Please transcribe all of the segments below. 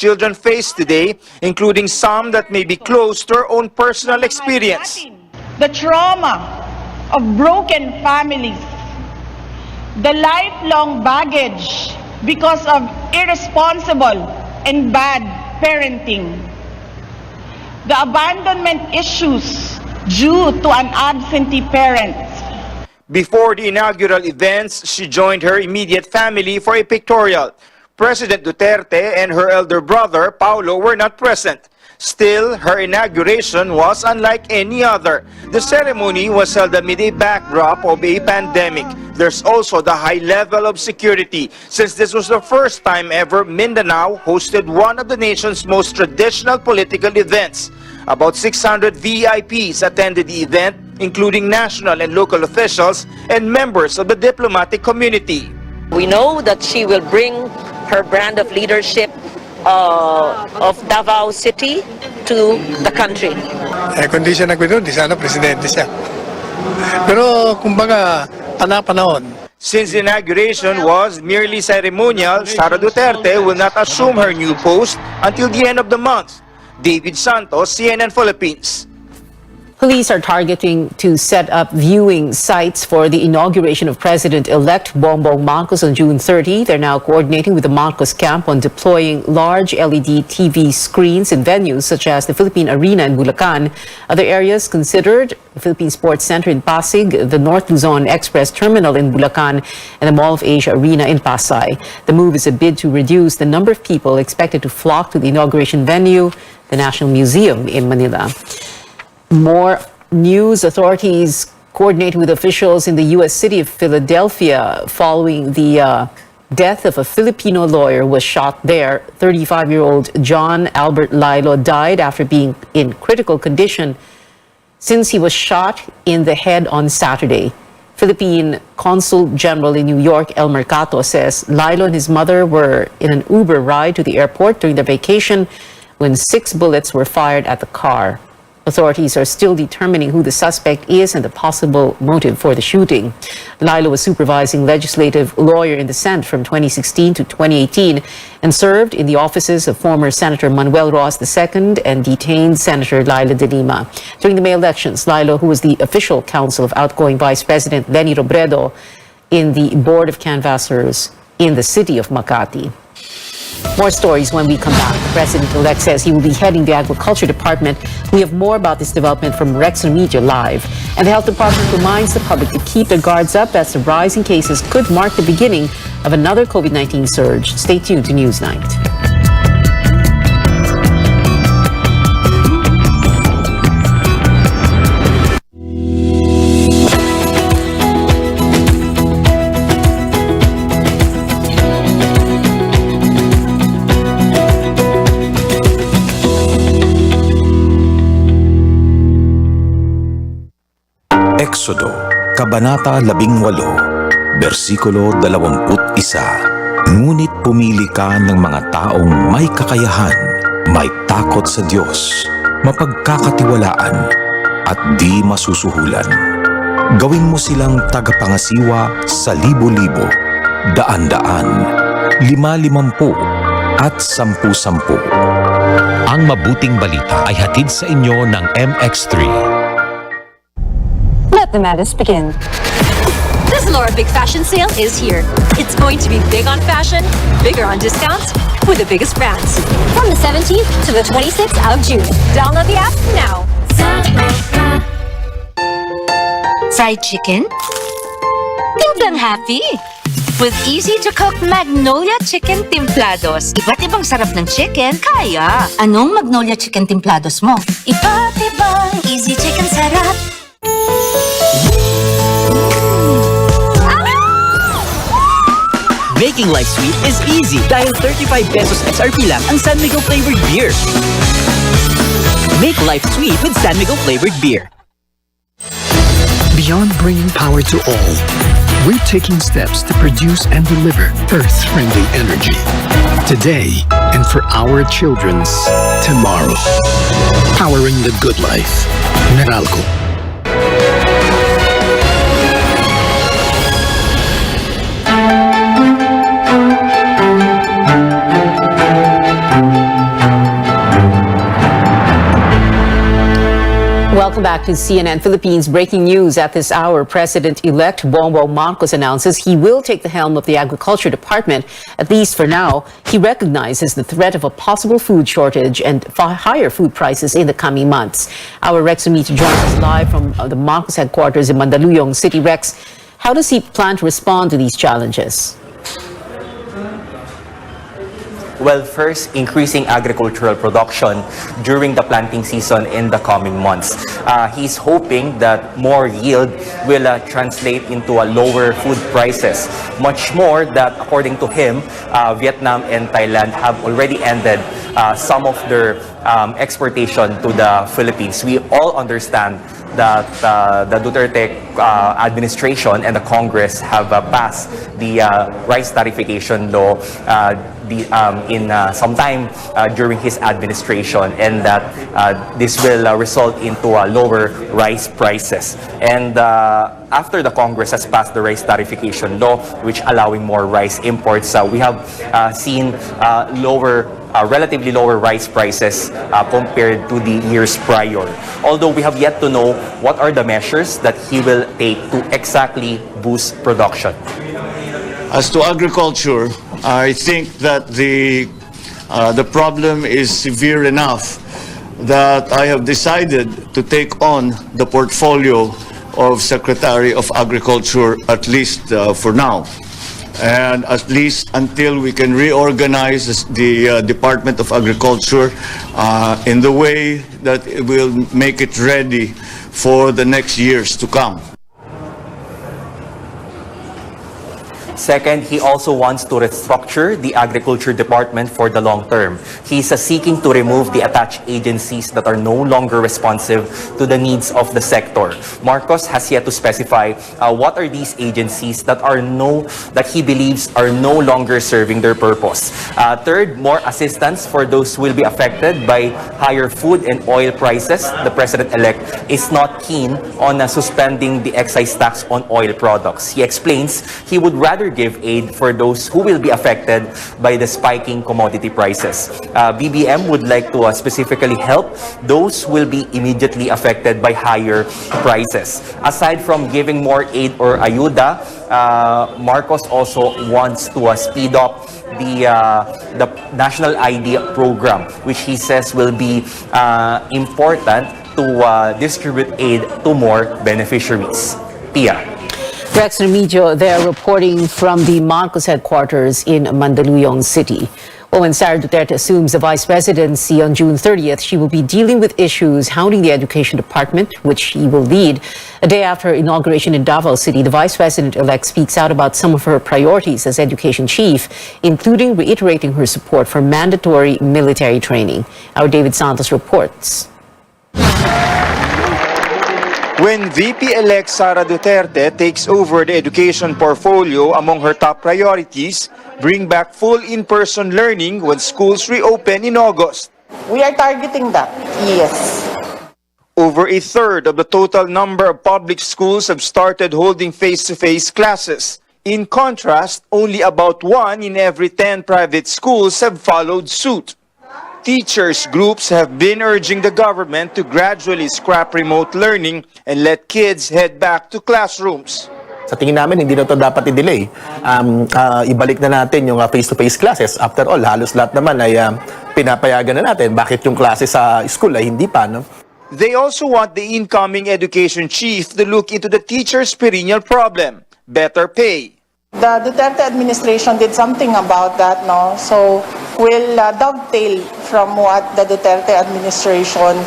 children face today, including some that may be close to our own personal experience. The trauma of broken families, the lifelong baggage because of irresponsible and bad parenting, the abandonment issues due to an absentee parent. Before the inaugural events, she joined her immediate family for a pictorial. President Duterte and her elder brother, Paulo, were not present. Still, her inauguration was unlike any other. The ceremony was held amid a backdrop of a pandemic. There's also the high level of security, since this was the first time ever Mindanao hosted one of the nation's most traditional political events. About 600 VIPs attended the event, including national and local officials and members of the diplomatic community. We know that she will bring her brand of leadership of Davao City to the country. Kung di siya nagwidon, di sana presidente siya. Pero kumbaga, panahon. Since the inauguration was merely ceremonial, Sara Duterte will not assume her new post until the end of the month. David Santos, CNN Philippines. Police are targeting to set up viewing sites for the inauguration of President-elect Bongbong Marcos on June 30. They're now coordinating with the Marcos camp on deploying large LED TV screens in venues such as the Philippine Arena in Bulacan. Other areas considered: the Philippine Sports Center in Pasig, the North Luzon Express Terminal in Bulacan, and the Mall of Asia Arena in Pasay. The move is a bid to reduce the number of people expected to flock to the inauguration venue, the National Museum in Manila. More news. Authorities coordinating with officials in the U.S. city of Philadelphia following the death of a Filipino lawyer who was shot there. 35-year-old John Albert Lilo died after being in critical condition since he was shot in the head on Saturday. Philippine Consul General in New York, El Mercato, says Lilo and his mother were in an Uber ride to the airport during their vacation when 6 bullets were fired at the car. Authorities are still determining who the suspect is and the possible motive for the shooting. Lilo was supervising legislative lawyer in the Senate from 2016 to 2018 and served in the offices of former Senator Manuel Roas II and detained Senator Laila De Lima. During the May elections, Lilo, who was the official counsel of outgoing Vice President Leni Robredo in the Board of Canvassers in the city of Makati. More stories when we come back. The President-elect says he will be heading the Agriculture Department. We have more about this development from Rex Media Live. And the Health Department reminds the public to keep their guards up as the rising cases could mark the beginning of another COVID-19 surge. Stay tuned to Newsnight. Exodo, Kabanata 18, versikulo 21. Ngunit pumili ka ng mga taong may kakayahan, may takot sa Diyos, mapagkakatiwalaan, at di masusuhulan. Gawin mo silang tagapangasiwa sa libo-libo, daan-daan, 5-50, at 10-10. Ang mabuting balita ay hatid sa inyo ng MX3. Let the madness begin. The Zalora Big Fashion Sale is here. It's going to be big on fashion, bigger on discounts, with the biggest brands. From the 17th to the 26th of June. Download the app now. Fried chicken? Timplang happy! With easy-to-cook Magnolia Chicken Timplados. Iba't ibang sarap ng chicken, kaya. Anong Magnolia Chicken Timplados mo? Iba't ibang easy chicken sarap. Making life sweet is easy dahil 35 pesos SRP lang ang San Miguel flavored beer. Make life sweet with San Miguel flavored beer. Beyond bringing power to all, we're taking steps to produce and deliver Earth-friendly energy today and for our children's tomorrow. Powering the good life. Meralco. Welcome back to CNN Philippines. Breaking news at this hour. President-elect Bongbong Marcos announces he will take the helm of the Agriculture Department, at least for now. He recognizes the threat of a possible food shortage and higher food prices in the coming months. Our Rex Sumito joins us live from the Marcos headquarters in Mandaluyong City. Rex, how does he plan to respond to these challenges? Well, first, increasing agricultural production during the planting season in the coming months. He's hoping that more yield will translate into a lower food prices. Much more that, according to him, Vietnam and Thailand have already ended some of their exportation to the Philippines. We all understand that the Duterte administration and the Congress have passed the rice tariffication law in sometime during his administration, and that this will result into lower rice prices. And after the Congress has passed the rice tariffication law, which allowing more rice imports, we have seen relatively lower rice prices compared to the years prior. Although we have yet to know what are the measures that he will take to exactly boost production. As to agriculture, I think that the problem is severe enough that I have decided to take on the portfolio of Secretary of Agriculture, at least for now. And at least until we can reorganize the Department of Agriculture in the way that it will make it ready for the next years to come. Second, he also wants to restructure the Agriculture Department for the long term. He's seeking to remove the attached agencies that are no longer responsive to the needs of the sector. Marcos has yet to specify what are these agencies that he believes are no longer serving their purpose. Third, more assistance for those who will be affected by higher food and oil prices. The President-elect is not keen on suspending the excise tax on oil products. He explains he would rather give aid for those who will be affected by the spiking commodity prices. BBM would like to specifically help those who will be immediately affected by higher prices. Aside from giving more aid or ayuda, Marcos also wants to speed up the National ID program, which he says will be important to distribute aid to more beneficiaries. Pia. Rex Remigio there reporting from the Marcos headquarters in Mandaluyong City. Well, when Sara Duterte assumes the vice presidency on June 30th, she will be dealing with issues hounding the Education Department, which she will lead. A day after her inauguration in Davao City, the vice president-elect speaks out about some of her priorities as education chief, including reiterating her support for mandatory military training. Our David Santos reports. When VP-elect Sara Duterte takes over the education portfolio, among her top priorities, bring back full in-person learning when schools reopen in August. We are targeting that, yes. Over a third of the total number of public schools have started holding face-to-face classes. In contrast, only about 1 in every 10 private schools have followed suit. Teachers groups have been urging the government to gradually scrap remote learning and let kids head back to classrooms. Sa tingin namin, hindi na ito dapat i-delay. Ibalik na natin yung face-to-face classes. After all, halos lahat naman ay pinapayagan na natin. Bakit yung classes sa school ay hindi pa, no? They also want the incoming education chief to look into the teachers' perennial problem, better pay. The Duterte administration did something about that, no? So we'll dovetail from what the Duterte administration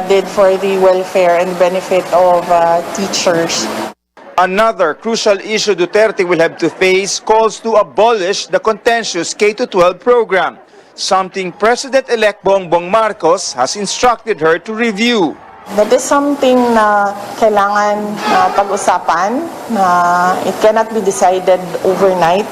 did for the welfare and benefit of teachers. Another crucial issue Duterte will have to face calls to abolish the contentious K-12 program, something President-elect Bongbong Marcos has instructed her to review. That is something na kailangan pag-usapan, na it cannot be decided overnight.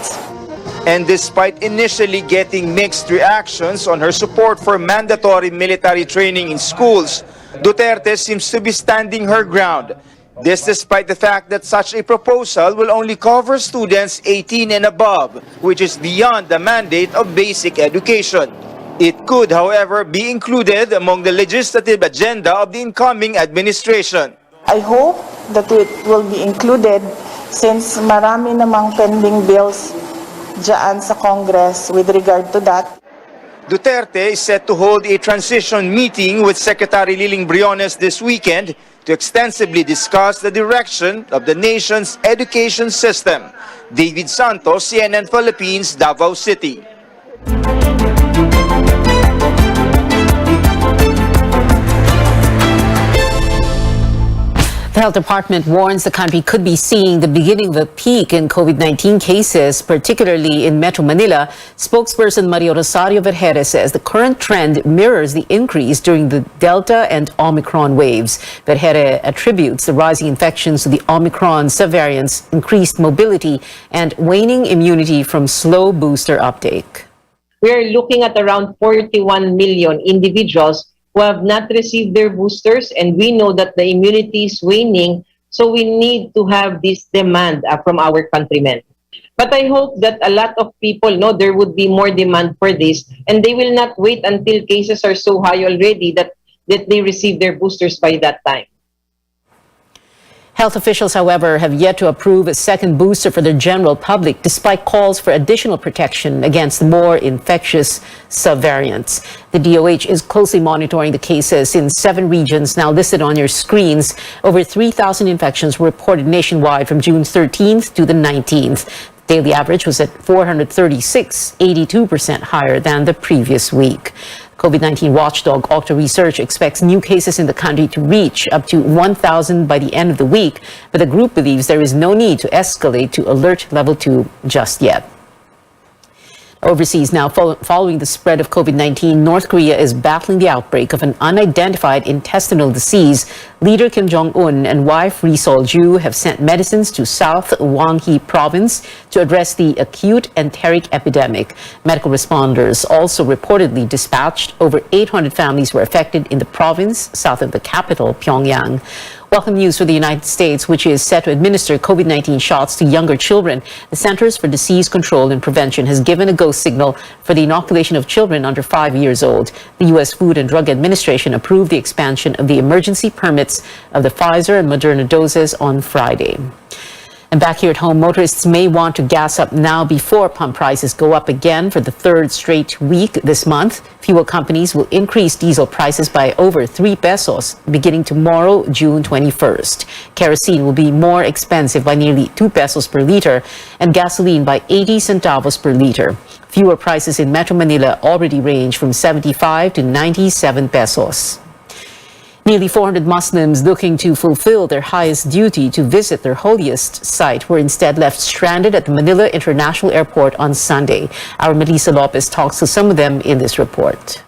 And despite initially getting mixed reactions on her support for mandatory military training in schools, Duterte seems to be standing her ground. This despite the fact that such a proposal will only cover students 18 and above, which is beyond the mandate of basic education. It could, however, be included among the legislative agenda of the incoming administration. I hope that it will be included since marami namang pending bills dyan sa Congress with regard to that. Duterte is set to hold a transition meeting with Secretary Liling Briones this weekend to extensively discuss the direction of the nation's education system. David Santos, CNN Philippines, Davao City. The health department warns the country could be seeing the beginning of a peak in COVID-19 cases, particularly in Metro Manila. Spokesperson Maria Rosario Vergere says the current trend mirrors the increase during the Delta and Omicron waves. Vergere attributes the rising infections to the Omicron subvariants, increased mobility, and waning immunity from slow booster uptake. We are looking at around 41 million individuals who have not received their boosters, and we know that the immunity is waning, so we need to have this demand from our countrymen. But I hope that a lot of people know there would be more demand for this, and they will not wait until cases are so high already that they receive their boosters by that time. Health officials, however, have yet to approve a second booster for the general public, despite calls for additional protection against more infectious subvariants. The DOH is closely monitoring the cases in 7 regions now listed on your screens. Over 3,000 infections were reported nationwide from June 13th to the 19th. Daily average was at 436, 82% higher than the previous week. COVID-19 watchdog Octa Research expects new cases in the country to reach up to 1,000 by the end of the week, but the group believes there is no need to escalate to alert level 2 just yet. Overseas now, following the spread of COVID-19, North Korea is battling the outbreak of an unidentified intestinal disease. Leader Kim Jong-un and wife Ri Sol-ju have sent medicines to South Gwanggi province to address the acute enteric epidemic. Medical responders also reportedly dispatched. Over 800 families were affected in the province south of the capital, Pyongyang. Welcome news for the United States, which is set to administer COVID-19 shots to younger children. The Centers for Disease Control and Prevention has given a go signal for the inoculation of children under 5 years old. The U.S. Food and Drug Administration approved the expansion of the emergency permits of the Pfizer and Moderna doses on Friday. And back here at home, motorists may want to gas up now before pump prices go up again for the 3rd straight week this month. Fuel companies will increase diesel prices by over 3 pesos beginning tomorrow, June 21st. Kerosene will be more expensive by nearly 2 pesos per liter and gasoline by 80 centavos per liter. Fuel prices in Metro Manila already range from 75 to 97 pesos. Nearly 400 Muslims looking to fulfill their highest duty to visit their holiest site were instead left stranded at the Manila International Airport on Sunday. Our Melissa Lopez talks to some of them in this report.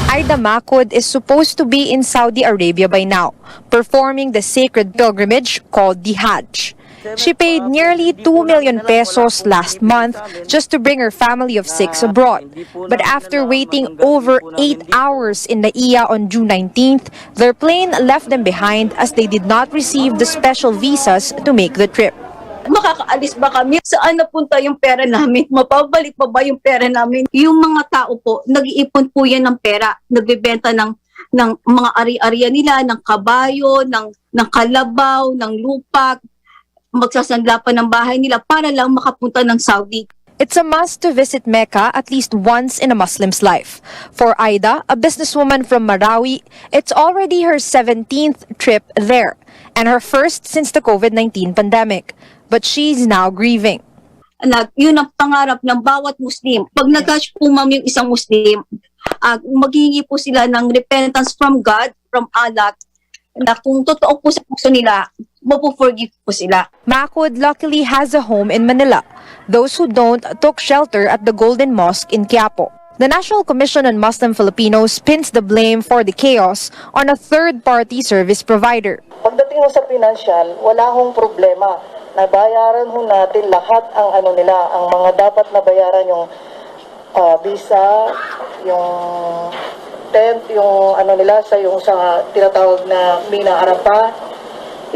Aida Macod is supposed to be in Saudi Arabia by now, performing the sacred pilgrimage called the Hajj. She paid nearly 2 million pesos last month just to bring her family of 6 abroad. But after waiting over 8 hours in Naiya on June 19th, their plane left them behind as they did not receive the special visas to make the trip. Makakaalis ba kami? Saan napunta yung pera namin? Mapabalik pa ba yung pera namin? Yung mga tao po, nag-iipon po yan ng pera. Nagbebenta ng mga ari-arian nila, ng kabayo, ng kalabaw, ng lupa, magsasandla pa ng bahay nila para lang makapunta ng Saudi. It's a must to visit Mecca at least once in a Muslim's life. For Aida, a businesswoman from Marawi, it's already her 17th trip there and her first since the COVID-19 pandemic. But she's now grieving. Yun ang pangarap ng bawat Muslim. Pag nag-Hajj po ma'am yung isang Muslim, maghihingi po sila ng repentance from God, from Allah, na kung totoo po sa puso nila, mapo-forgive po sila. Macod luckily has a home in Manila. Those who don't took shelter at the Golden Mosque in Quiapo. The National Commission on Muslim Filipinos pins the blame for the chaos on a third-party service provider. Pagdating ho sa financial, wala hong problema. Nabayaran ho natin lahat ang ang mga dapat na bayaran, yung visa, yung tent, yung sa tinatawag na Mina Arapa,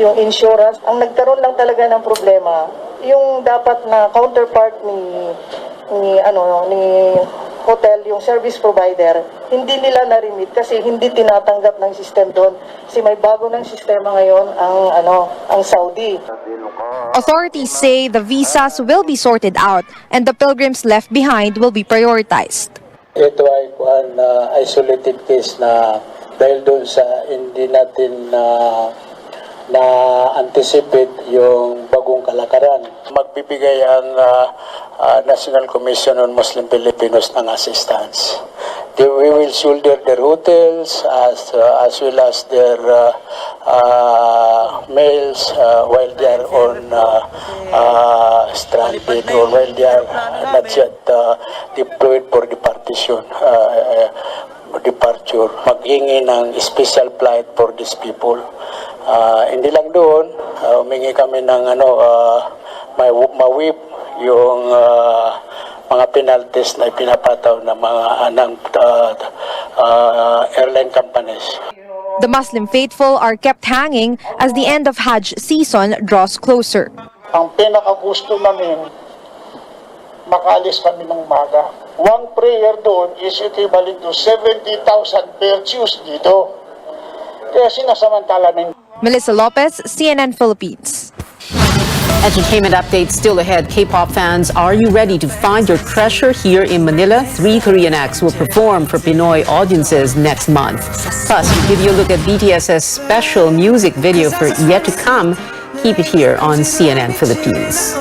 yung insurance. Ang nagkaroon lang talaga ng problema, yung dapat na counterpart ni hotel, yung service provider, hindi nila na-remit kasi hindi tinatanggap ng system doon. Kasi may bago ng sistema ngayon ang Saudi. Authorities say the visas will be sorted out and the pilgrims left behind will be prioritized. Ito ay isolated case na dahil doon sa hindi natin na-anticipate yung bagong kalakaran. Magbibigay ang National Commission on Muslim Filipinos ng assistance. We will shoulder their hotels as well as their meals while they are on stranded or while they are not yet deployed for departure. Maghingi ng special flight for these people. Hindi lang doon, humingi kami ng ma-whip yung mga penalties na ipinapataw ng mga airline companies. The Muslim faithful are kept hanging as the end of Hajj season draws closer. Ang pinakagusto namin, makaalis kami ng umaga. One prayer doon is equivalent to 70,000 virtues dito. Kaya sinasamantala namin. Melissa Lopez, CNN Philippines. Entertainment updates still ahead. K-pop fans, are you ready to find your treasure here in Manila? 3 Korean acts will perform for Pinoy audiences next month. Plus, we'll give you a look at BTS's special music video for Yet to Come. Keep it here on CNN Philippines.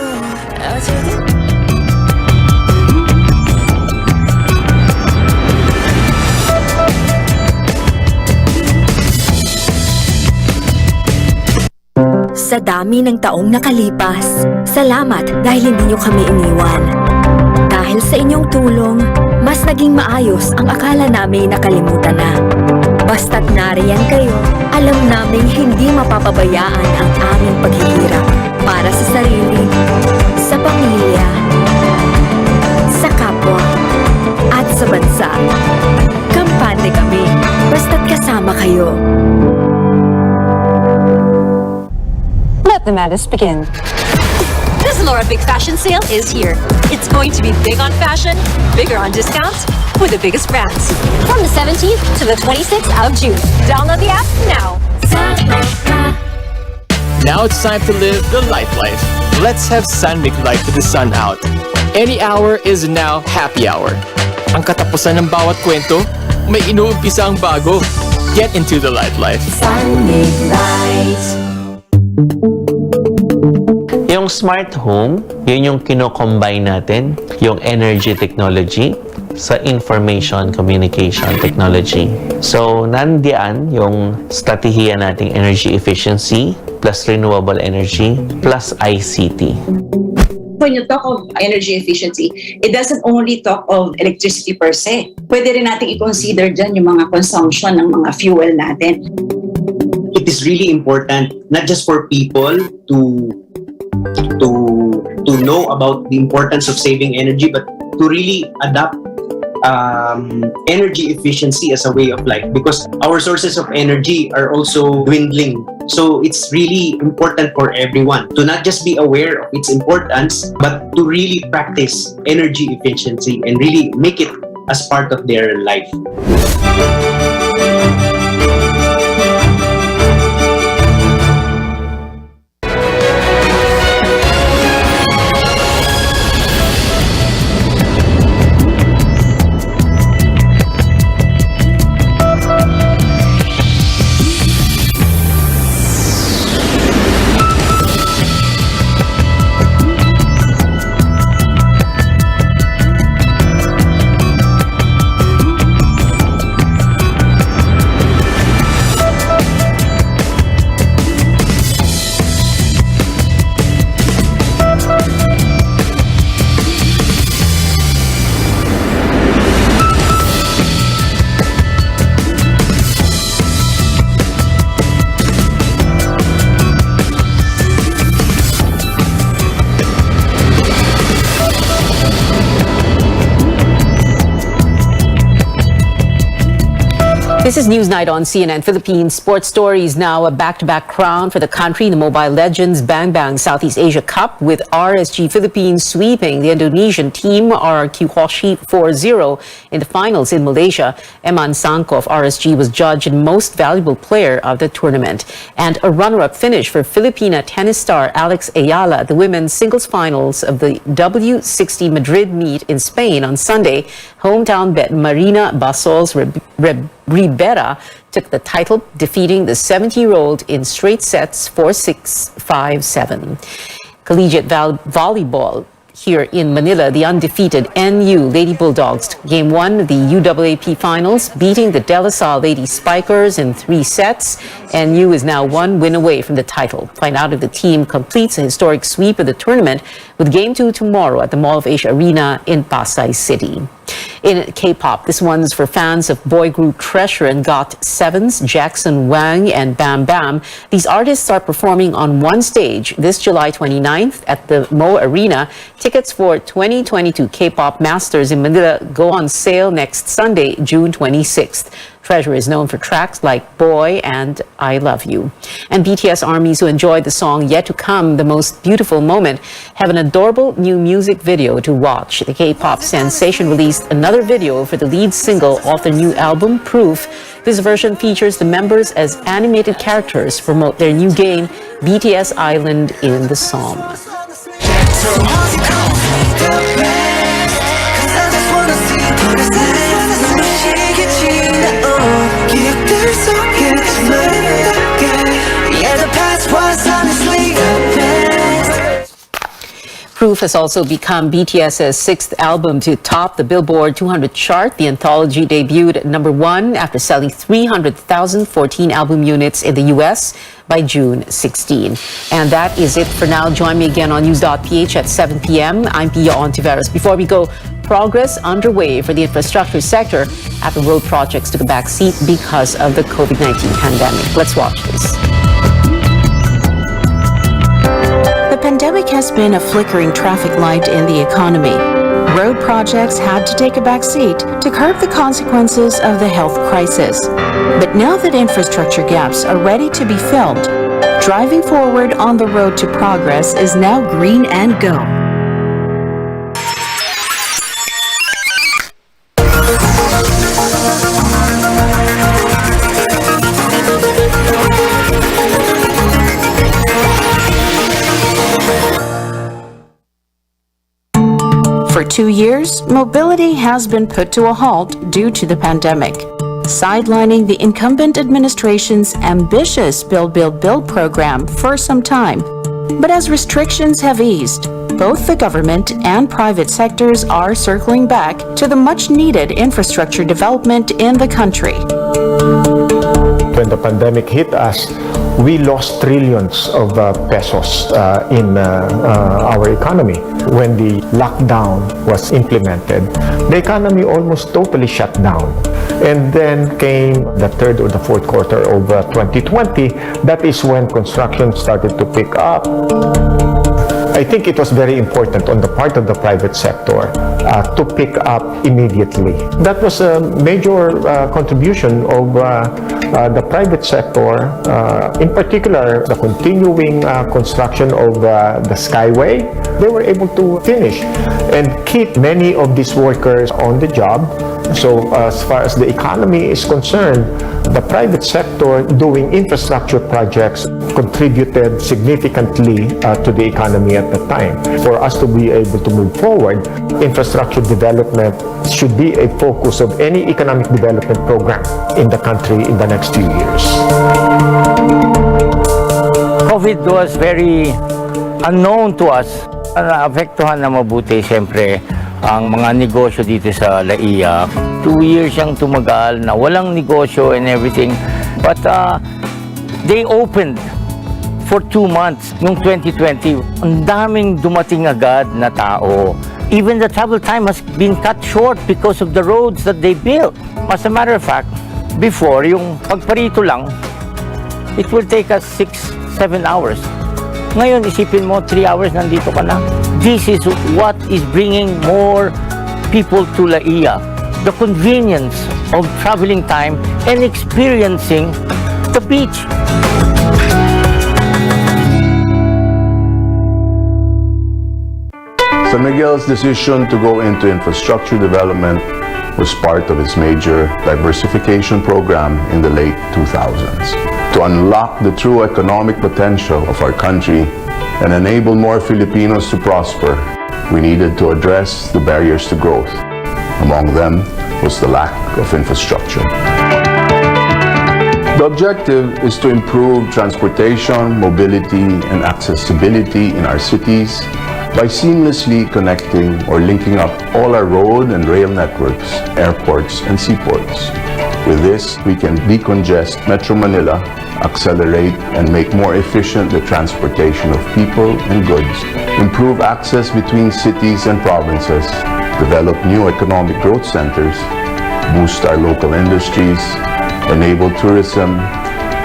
Sa dami ng taong nakalipas, salamat dahil hindi niyo kami iniwan. Dahil sa inyong tulong, mas naging maayos ang akala namin nakalimutan na. Basta't nariyan kayo, alam naming hindi mapapabayaan ang aming paghihirap para sa sarili, sa pamilya, sa kapwa, at sa bansa. Kampante kami, basta't kasama kayo. Let the madness begin. This Laura Big Fashion Sale is here. It's going to be big on fashion, bigger on discounts, with the biggest brands. From the 17th to the 26th of June. Download the app now. Now it's time to live the life. Let's have San Mig Life with the sun out. Any hour is now happy hour. Ang katapusan ng bawat kwento, may inuumpisa ang bago. Get into the life. San Mig Light. Yung smart home, yun yung kino-combine natin, yung energy technology sa information communication technology. So, nandiyan yung strategiya nating energy efficiency plus renewable energy plus ICT. When you talk of energy efficiency, it doesn't only talk of electricity per se. Pwede rin natin i-consider dyan yung mga consumption ng mga fuel natin. It is really important, not just for people to know about the importance of saving energy, but to really adopt energy efficiency as a way of life, because our sources of energy are also dwindling. So it's really important for everyone to not just be aware of its importance, but to really practice energy efficiency and really make it as part of their life. This is Newsnight on CNN Philippines. Sports stories now, a back-to-back crown for the country in the Mobile Legends Bang Bang Southeast Asia Cup, with RSG Philippines sweeping the Indonesian team RRQ Hoshi 4-0 in the finals in Malaysia. Eman Sangko of RSG was judged most valuable player of the tournament. And a runner-up finish for Filipina tennis star Alex Ayala at the women's singles finals of the W60 Madrid meet in Spain on Sunday. Hometown bet Marina Basols Ribera took the title, defeating the 70-year-old in straight sets 4-6, 5-7. Collegiate volleyball here in Manila, the undefeated NU Lady Bulldogs took Game 1 of the UAAP Finals, beating the De La Salle Lady Spikers in 3 sets. NU is now 1 win away from the title. Find out if the team completes a historic sweep of the tournament with Game 2 tomorrow at the Mall of Asia Arena in Pasay City. In K-pop, this one's for fans of boy group Treasure and GOT7's Jackson Wang and Bam Bam. These artists are performing on one stage this July 29th at the Mo Arena. Tickets for 2022 K-pop Masters in Manila go on sale next Sunday, June 26th. Treasure is known for tracks like Boy and I Love You. And BTS armies who enjoyed the song Yet to Come, The Most Beautiful Moment, have an adorable new music video to watch. The K-pop sensation released another video for the lead single off their new album, Proof. This version features the members as animated characters to promote their new game, BTS Island, in the song. Proof has also become BTS's 6th album to top the Billboard 200 chart. The anthology debuted at #1 after selling 300,014 album units in the U.S. by June 16. And that is it for now. Join me again on News.ph at 7 p.m. I'm Pia Ontiveros. Before we go, progress underway for the infrastructure sector after road projects took a back seat because of the COVID-19 pandemic. Let's watch this. The pandemic has been a flickering traffic light in the economy. Road projects had to take a back seat to curb the consequences of the health crisis. But now that infrastructure gaps are ready to be filled, driving forward on the road to progress is now green and go. For 2 years, mobility has been put to a halt due to the pandemic, sidelining the incumbent administration's ambitious Build, Build, Build program for some time. But as restrictions have eased, both the government and private sectors are circling back to the much-needed infrastructure development in the country. When the pandemic hit us, we lost trillions of pesos in our economy. When the lockdown was implemented, the economy almost totally shut down. And then came the third or the fourth quarter of 2020. That is when construction started to pick up. I think it was very important on the part of the private sector to pick up immediately. That was a major contribution of the private sector, in particular the continuing construction of the Skyway. They were able to finish and keep many of these workers on the job. So as far as the economy is concerned, the private sector doing infrastructure projects contributed significantly to the economy at the time. For us to be able to move forward, infrastructure development should be a focus of any economic development program in the country in the next few years. COVID was very unknown to us. Naapektuhan na mabuti siyempre ang mga negosyo dito sa Laia. 2 years siyang tumagal na walang negosyo and everything. But they opened for 2 months noong 2020. Ang daming dumating agad na tao. Even the travel time has been cut short because of the roads that they built. As a matter of fact, before, yung pagparito lang, it will take us 6-7 hours. Ngayon, isipin mo, 3 hours nandito ka na. This is what is bringing more people to Laia. the convenience of traveling time and experiencing the beach. San Miguel's decision to go into infrastructure development was part of its major diversification program in the late 2000s. To unlock the true economic potential of our country and enable more Filipinos to prosper, we needed to address the barriers to growth. Among them was the lack of infrastructure. The objective is to improve transportation, mobility, and accessibility in our cities by seamlessly connecting or linking up all our road and rail networks, airports, and seaports. With this, we can decongest Metro Manila, accelerate and make more efficient the transportation of people and goods, improve access between cities and provinces, develop new economic growth centers, boost our local industries, enable tourism,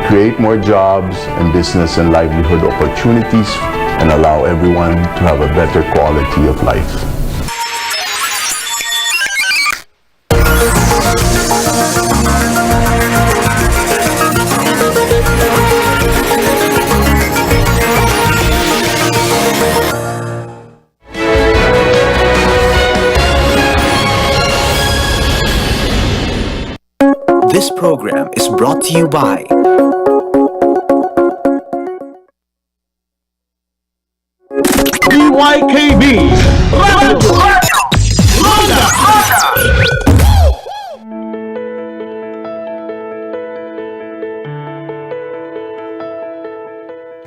create more jobs and business and livelihood opportunities, and allow everyone to have a better quality of life. This program is brought to you by BYKB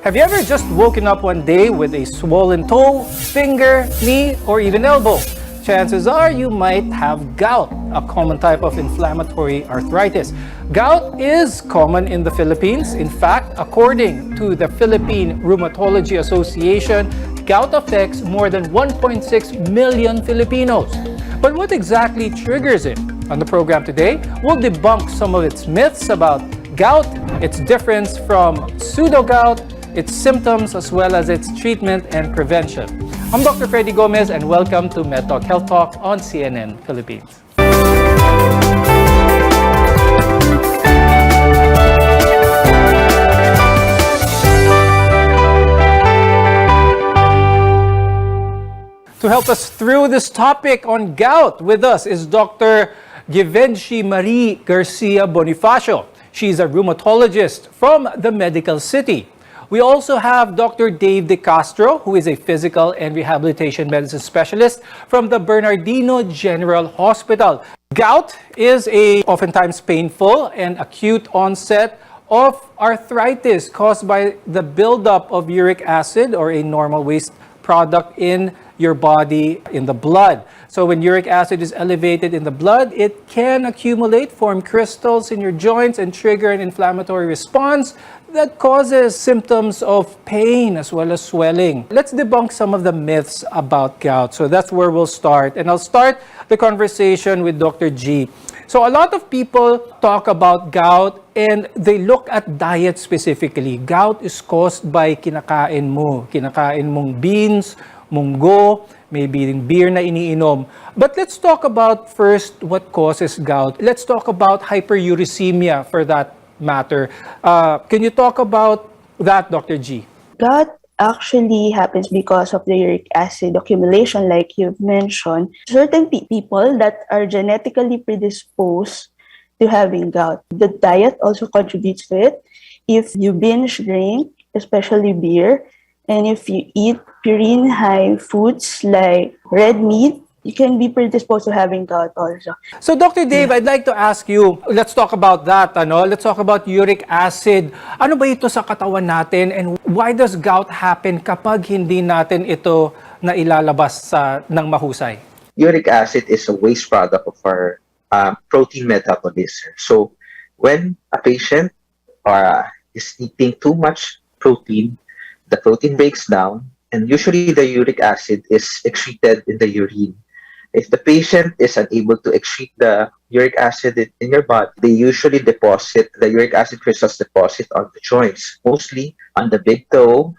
Have you ever just woken up one day with a swollen toe, finger, knee, or even elbow? Chances are you might have gout, a common type of inflammatory arthritis. Gout is common in the Philippines. In fact, according to the Philippine Rheumatology Association, gout affects more than 1.6 million Filipinos. But what exactly triggers it? On the program today, we'll debunk some of its myths about gout, its difference from pseudo-gout, its symptoms, as well as its treatment and prevention. I'm Dr. Freddy Gomez, and welcome to MedTalk Health Talk on CNN Philippines. To help us through this topic on gout, with us is Dr. Givenchy Marie Garcia Bonifacio. She's a rheumatologist from the Medical City. We also have Dr. Dave De Castro, who is a physical and rehabilitation medicine specialist from the Bernardino General Hospital. Gout is a oftentimes painful and acute onset of arthritis caused by the buildup of uric acid, or a normal waste product in your body, in the blood. So when uric acid is elevated in the blood, it can accumulate, form crystals in your joints, and trigger an inflammatory response that causes symptoms of pain as well as swelling. Let's debunk some of the myths about gout. So that's where we'll start. And I'll start the conversation with Dr. G. So a lot of people talk about gout and they look at diet specifically. Gout is caused by kinakain mo. Kinakain mong beans, munggo, maybe yung beer na iniinom. But let's talk about first what causes gout. Let's talk about hyperuricemia for that matter. Can you talk about that, Dr. G? Gout actually happens because of the uric acid accumulation, like you've mentioned. Certain people that are genetically predisposed to having gout. The diet also contributes to it. If you binge drink, especially beer, and if you eat purine-high foods like red meat, you can be predisposed to having gout also. So, Dr. Dave, I'd like to ask you, let's talk about that. Let's talk about uric acid. Ano ba ito sa katawan natin, and why does gout happen kapag hindi natin ito na ilalabas ng mahusay? Uric acid is a waste product of our protein metabolism. So, when a patient is eating too much protein, the protein breaks down, and usually the uric acid is excreted in the urine. If the patient is unable to excrete the uric acid in your body, they usually deposit, the uric acid crystals deposit on the joints, mostly on the big toe,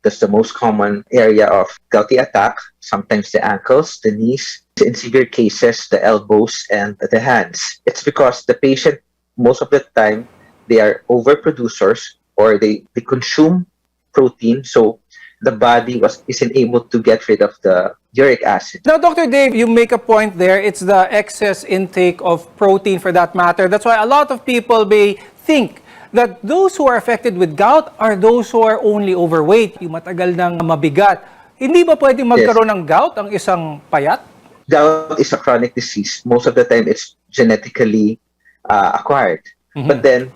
That's the most common area of gouty attack, sometimes the ankles, the knees, in severe cases, the elbows and the hands. It's because the patient, most of the time, they are overproducers or they consume protein, so the body isn't able to get rid of the uric acid. Now, Dr. Dave, you make a point there. It's the excess intake of protein for that matter. That's why a lot of people may think that those who are affected with gout are those who are only overweight, yung matagal ng mabigat. Hindi ba pwedeng magkaroon ng gout ang isang payat? Gout is a chronic disease. Most of the time, it's genetically acquired. But then,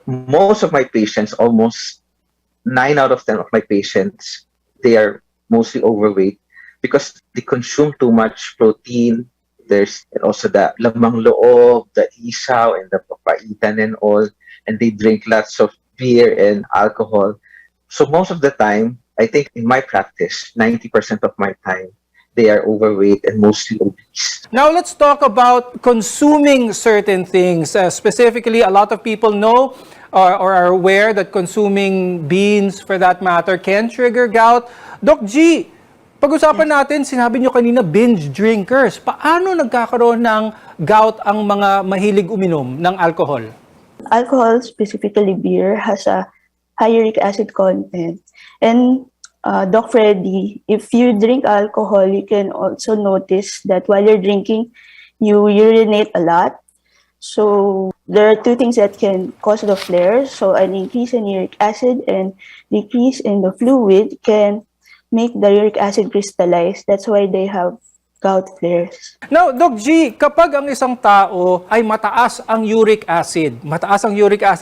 most of my patients, almost 9 out of 10 of my patients, they are mostly overweight because they consume too much protein. There's also the lamang loob, the isaw, and the papaitan and all. And they drink lots of beer and alcohol. So most of the time, I think in my practice, 90% of my time, they are overweight and mostly obese. Now, let's talk about consuming certain things. Specifically, a lot of people know or are aware that consuming beans, for that matter, can trigger gout. Doc G, pag-usapan natin, sinabi nyo kanina, binge drinkers. Paano nagkakaroon ng gout ang mga mahilig uminom ng alcohol? Alcohol, specifically beer, has a high uric acid content. And Doc Freddy, if you drink alcohol, you can also notice that while you're drinking, you urinate a lot. So there are two things that can cause the flares. So an increase in uric acid and decrease in the fluid can make the uric acid crystallize. That's why they have gout flares. Now, Doc G, kapag ang isang tao ay mataas ang uric acid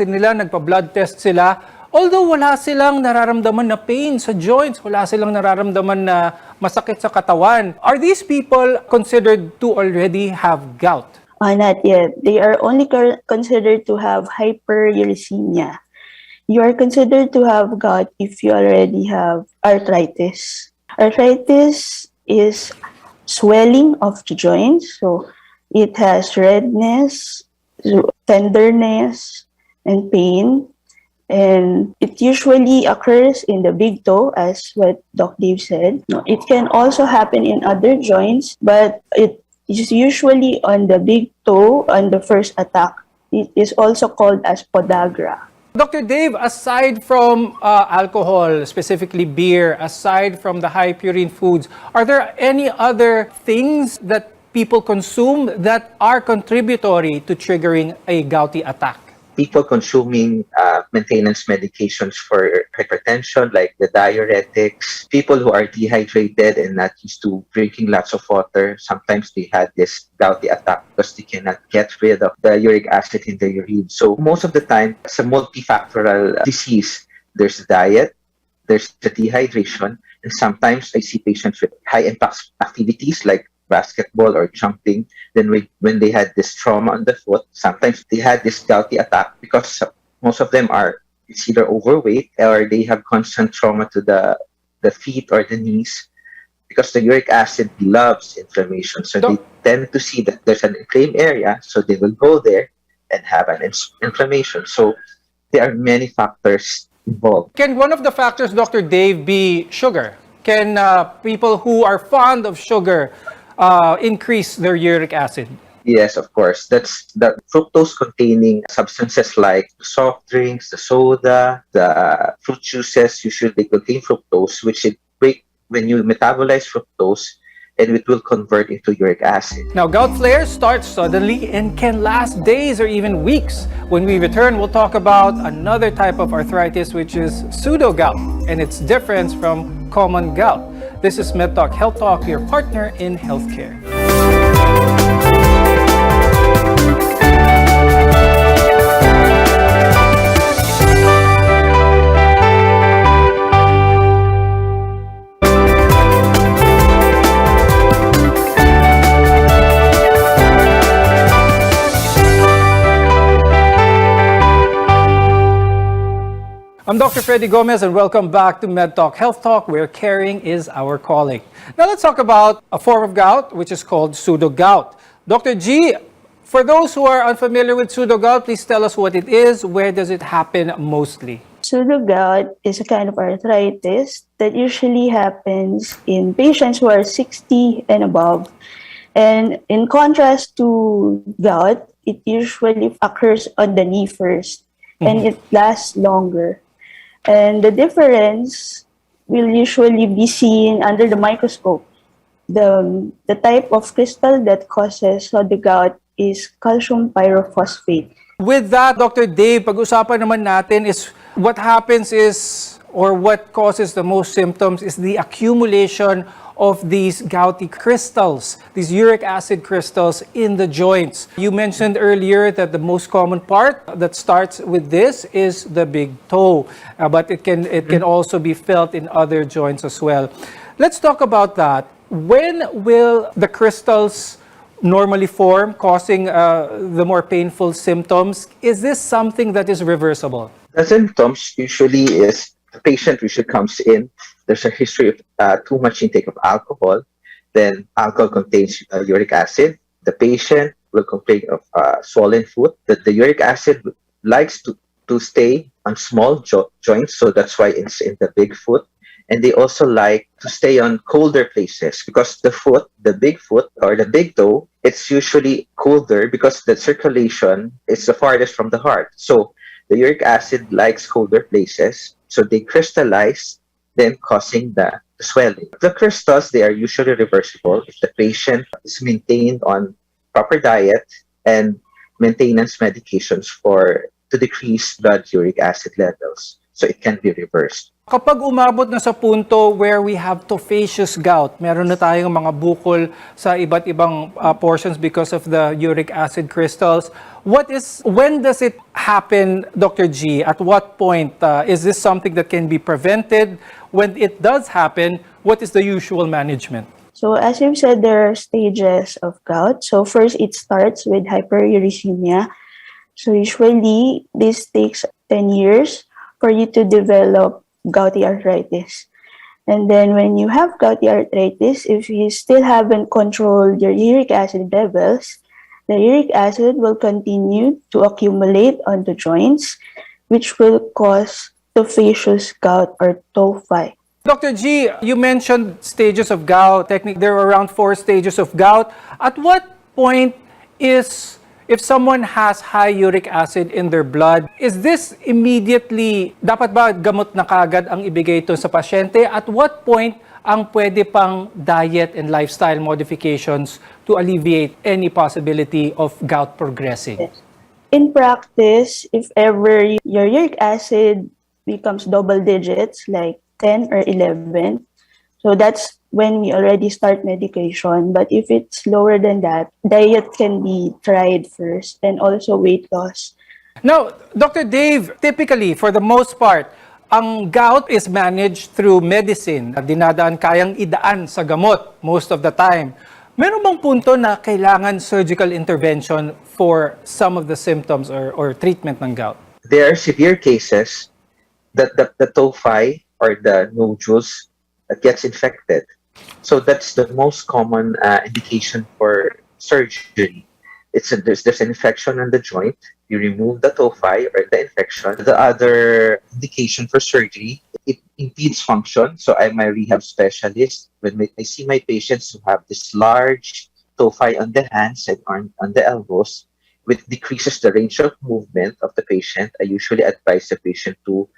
nila, nagpa-blood test sila, although wala silang nararamdaman na pain sa joints, wala silang nararamdaman na masakit sa katawan, are these people considered to already have gout? Not yet. They are only considered to have hyperuricemia. You are considered to have gout if you already have arthritis. Arthritis is swelling of the joints, so it has redness, tenderness, and pain. And it usually occurs in the big toe, as what Doc Dave said. It can also happen in other joints, but it is usually on the big toe on the first attack. It is also called as podagra. Dr. Dave, aside from alcohol, specifically beer, aside from the high purine foods, are there any other things that people consume that are contributory to triggering a gouty attack? People consuming maintenance medications for hypertension, like the diuretics, people who are dehydrated and not used to drinking lots of water, sometimes they had this gouty attack because they cannot get rid of the uric acid in the urine. So most of the time, it's a multifactorial disease. There's diet, there's the dehydration, and sometimes I see patients with high impact activities like basketball or jumping. Then when they had this trauma on the foot, sometimes they had this gouty attack because most of them it's either overweight or they have constant trauma to the feet or the knees because the uric acid loves inflammation. So they tend to see that there's an inflamed area, so they will go there and have an inflammation. So there are many factors involved. Can one of the factors, Dr. Dave, be sugar? Can people who are fond of sugar increase their uric acid? Yes, of course. That's the fructose-containing substances like soft drinks, the soda, the fruit juices. Usually they contain fructose, which when you metabolize fructose, and it will convert into uric acid. Now, gout flares start suddenly and can last days or even weeks. When we return, we'll talk about another type of arthritis, which is pseudo-gout, and its difference from common gout. This is MedTalk Health Talk, your partner in healthcare. I'm Dr. Freddy Gomez and welcome back to MedTalk Health Talk, where caring is our calling. Now let's talk about a form of gout which is called pseudo-gout. Dr. G, for those who are unfamiliar with pseudo-gout, please tell us what it is, where does it happen mostly? Pseudogout is a kind of arthritis that usually happens in patients who are 60 and above. And in contrast to gout, it usually occurs on the knee first, and it lasts longer. And the difference will usually be seen under the microscope. The type of crystal that causes the gout is calcium pyrophosphate. With that, Dr. Dave, pag-usapan naman natin is what happens is, or what causes the most symptoms is the accumulation of these gouty crystals, these uric acid crystals in the joints. You mentioned earlier that the most common part that starts with this is the big toe, but it can also be felt in other joints as well. Let's talk about that. When will the crystals normally form, causing the more painful symptoms? Is this something that is reversible? The symptoms usually is the patient usually comes in, there's a history of too much intake of alcohol, then alcohol contains uric acid. The patient will complain of swollen foot, that the uric acid likes to stay on small joints, so that's why it's in the big foot. And they also like to stay on colder places because the foot, the big foot or the big toe, it's usually colder because the circulation is the farthest from the heart. So the uric acid likes colder places, so they crystallize, then causing the swelling. The crystals, they are usually reversible if the patient is maintained on proper diet and maintenance medications to decrease blood uric acid levels. So it can be reversed. Kapag umabot na sa punto where we have tophaceous gout, meron na tayong mga bukol sa iba't ibang portions because of the uric acid crystals, when does it happen, Dr. G? At what point? Is this something that can be prevented? When it does happen, what is the usual management? So as you've said, there are stages of gout. So first, it starts with hyperuricemia. So usually, this takes 10 years for you to develop gouty arthritis. And then when you have gouty arthritis, if you still haven't controlled your uric acid levels, the uric acid will continue to accumulate on the joints, which will cause tophaceous gout or tophi. Dr. G, you mentioned stages of gout. Technically, there are around 4 stages of gout. At what point if someone has high uric acid in their blood, is this immediately, dapat ba gamot na kagad ang ibigay ito sa pasyente? At what point ang pwede pang diet and lifestyle modifications to alleviate any possibility of gout progressing? In practice, if ever your uric acid becomes double digits, like 10 or 11, so that's when we already start medication. But if it's lower than that, diet can be tried first, and also weight loss. Now, Dr. Dave, typically, for the most part, ang gout is managed through medicine. Kayang idaan sa gamot most of the time. Meron bang punto na kailangan surgical intervention for some of the symptoms or treatment ng gout? There are severe cases that the tophi or the nodules gets infected. So that's the most common indication for surgery. There's an infection on the joint. You remove the tophi or the infection. The other indication for surgery, it impedes function. So I'm a rehab specialist. When I see my patients who have this large tophi on the hands and on the elbows, which decreases the range of movement of the patient, I usually advise the patient to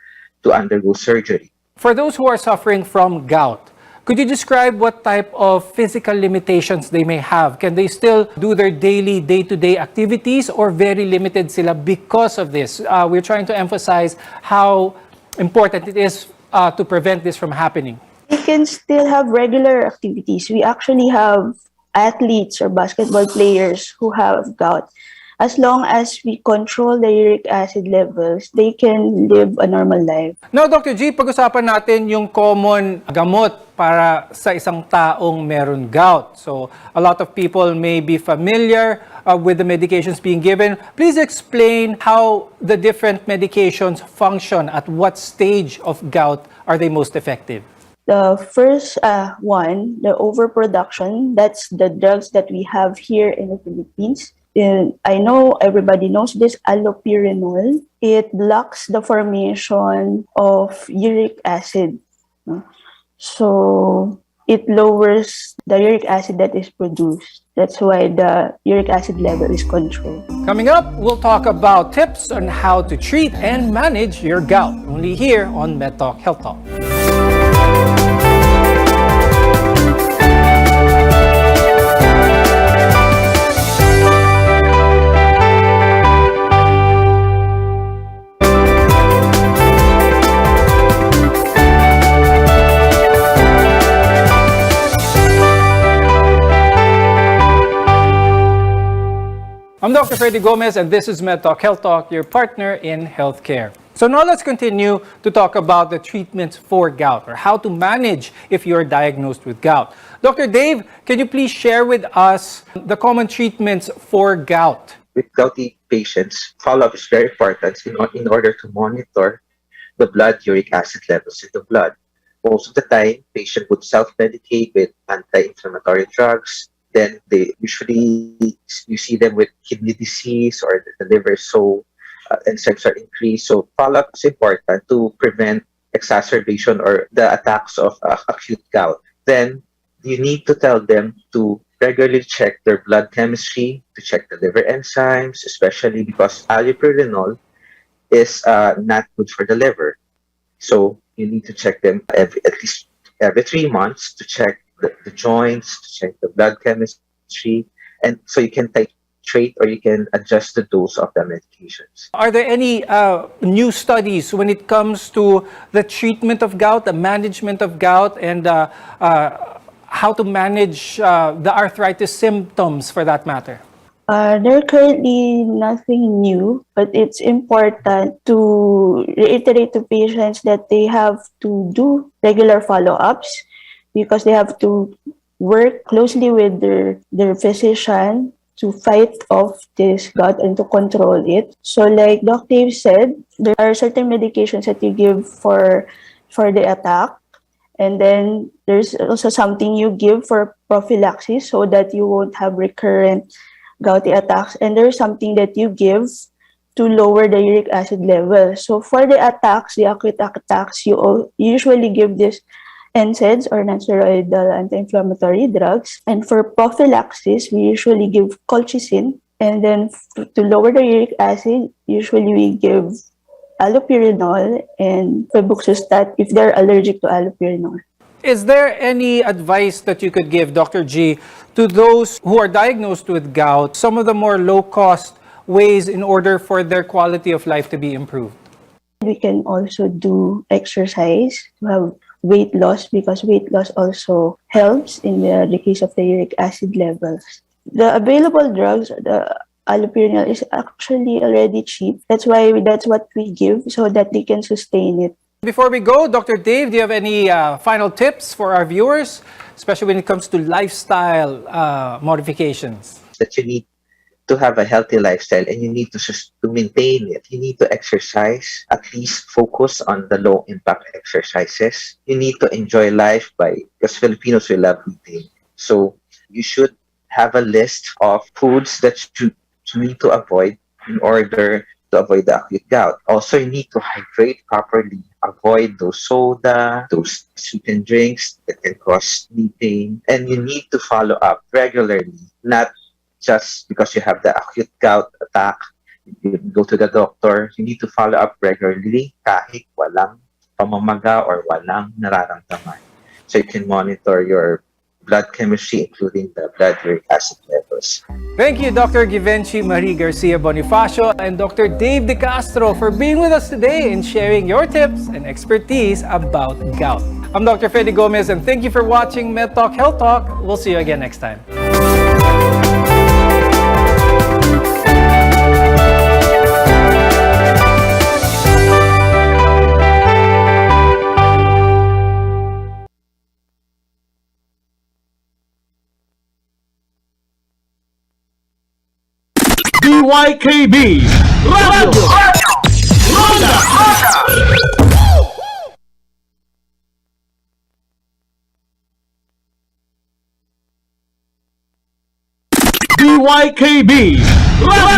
undergo surgery. For those who are suffering from gout, could you describe what type of physical limitations they may have? Can they still do their daily, day-to-day activities or very limited sila because of this? We're trying to emphasize how important it is to prevent this from happening. They can still have regular activities. We actually have athletes or basketball players who have gout. As long as we control the uric acid levels, they can live a normal life. Now, Dr. G, pag-usapan natin yung common gamot para sa isang taong meron gout. So, a lot of people may be familiar with the medications being given. Please explain how the different medications function. At what stage of gout are they most effective? The first one, the overproduction, that's the drugs that we have here in the Philippines. I know everybody knows this, allopurinol. It blocks the formation of uric acid. No? So it lowers the uric acid that is produced. That's why the uric acid level is controlled. Coming up, we'll talk about tips on how to treat and manage your gout. Only here on MedTalk Health Talk. I'm Dr. Freddy Gomez, and this is MedTalk Health Talk, your partner in healthcare. So now let's continue to talk about the treatments for gout, or how to manage if you're diagnosed with gout. Dr. Dave, can you please share with us the common treatments for gout? With gouty patients, follow-up is very important in order to monitor the blood uric acid levels in the blood. Most of the time, patient would self-medicate with anti-inflammatory drugs. Then they usually, you see them with kidney disease or the liver, so enzymes are increased. So follow-up is important to prevent exacerbation or the attacks of acute gout. Then you need to tell them to regularly check their blood chemistry, to check the liver enzymes, especially because allopurinol is not good for the liver. So you need to check them at least every 3 months to check the joints, to check the blood chemistry, and so you can titrate or you can adjust the dose of the medications. Are there any new studies when it comes to the treatment of gout, the management of gout, and how to manage the arthritis symptoms for that matter? There are currently nothing new, but it's important to reiterate to patients that they have to do regular follow-ups because they have to work closely with their physician to fight off this gout and to control it. So like Doc Dave said, there are certain medications that you give for the attack. And then there's also something you give for prophylaxis so that you won't have recurrent gouty attacks. And there's something that you give to lower the uric acid level. So for the attacks, the acute attacks, you usually give this NSAIDs or non-steroidal anti-inflammatory drugs. And for prophylaxis, we usually give colchicine. And then to lower the uric acid, usually we give allopurinol and febuxostat if they're allergic to allopurinol. Is there any advice that you could give, Dr. G, to those who are diagnosed with gout, some of the more low-cost ways in order for their quality of life to be improved? We can also do exercise to have weight loss because weight loss also helps in the decrease of the uric acid levels. The available drugs, the allopurinol is actually already cheap. That's what we give so that they can sustain it. Before we go, Dr. Dave, do you have any final tips for our viewers, especially when it comes to lifestyle modifications? That you need to have a healthy lifestyle and you need to maintain it. You need to exercise, at least focus on the low impact exercises. You need to enjoy life because Filipinos, we love eating. So you should have a list of foods that you need to avoid in order to avoid the acute gout. Also, you need to hydrate properly. Avoid those soda, those sweetened drinks that can cause sleeping. And you need to follow up regularly, not just because you have the acute gout attack, you go to the doctor. You need to follow up regularly kahit walang pamamaga or walang nararamdaman. So you can monitor your blood chemistry, including the blood uric acid levels. Thank you, Dr. Givenchy Marie Garcia Bonifacio and Dr. Dave De Castro for being with us today and sharing your tips and expertise about gout. I'm Dr. Freddy Gomez and thank you for watching MedTalk Health Talk. We'll see you again next time. DYKB Radio Ronda DYKB Radio